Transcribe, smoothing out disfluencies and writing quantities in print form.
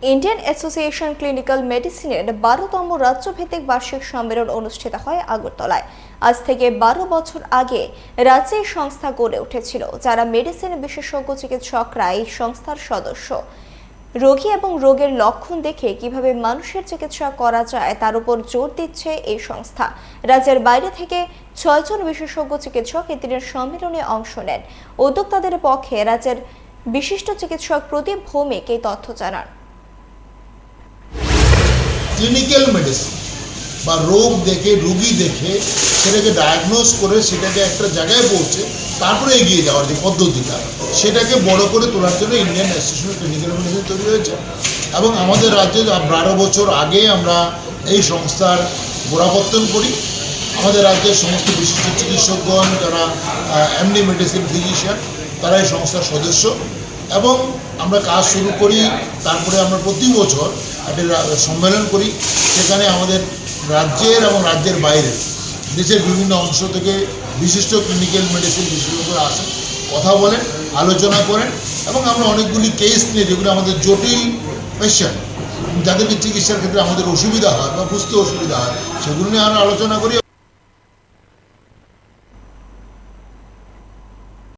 Indian association clinical মেডিসিনের 12তম রাজ্যভিত্তিক বার্ষিক সম্মেলন অনুষ্ঠিত হয় আগরতলায়। আজ থেকে 12 বছর আগে রাজ্যে এই সংস্থা গড়ে উঠেছিল, যারা মেডিসিন বিশেষজ্ঞ চিকিৎসকরা এই সংস্থার সদস্য। রোগী এবং রোগের লক্ষণ দেখে কিভাবে মানুষের চিকিৎসা করা যায় তার উপর জোর দিচ্ছে এই সংস্থা। রাজ্যের বাইরে থেকে 6 জন বিশেষজ্ঞ চিকিৎসক এই দিনের সম্মেলনে অংশ নেন। উদ্যোক্তাদের পক্ষে রাজ্যের বিশিষ্ট চিকিৎসক প্রদীপ ভৌমিক এই তথ্য জানান। ক্লিনিক্যাল মেডিসিন বা রোগ দেখে রোগী দেখে সেটাকে ডায়াগনোজ করে সেটাকে একটা জায়গায় পৌঁছে তারপরে এগিয়ে যাওয়ার যে পদ্ধতিটা, সেটাকে বড় করে তোলার জন্য ইন্ডিয়ান অ্যাসোসিয়েশন ক্লিনিক্যাল মেডিসিন তৈরি হয়েছে। এবং আমাদের রাজ্যে 12 বছর আগে আমরা এই সংস্থার গোড়াপত্তন করি। আমাদের রাজ্যের সমস্ত বিশিষ্ট চিকিৎসকগণ যারা এমডি মেডিসিন ফিজিশিয়ান, তারা এই সংস্থার সদস্য এবং আমরা কাজ শুরু করি। তারপরে আমরা প্রতি বছর একটা সম্মেলন করি, সেখানে আমাদের রাজ্যের এবং রাজ্যের বাইরে দেশের বিভিন্ন অংশ থেকে বিশিষ্ট ক্লিনিক্যাল মেডিসিন বিশেষজ্ঞরা আসেন, কথা বলেন, আলোচনা করেন এবং আমরা অনেকগুলি কেস নিয়ে, যেগুলো আমাদের জটিল পেশেন্ট, যাদেরকে চিকিৎসার ক্ষেত্রে আমাদের অসুবিধা হয় বা বুঝতে অসুবিধা হয়, সেগুলো নিয়ে আমরা আলোচনা করি।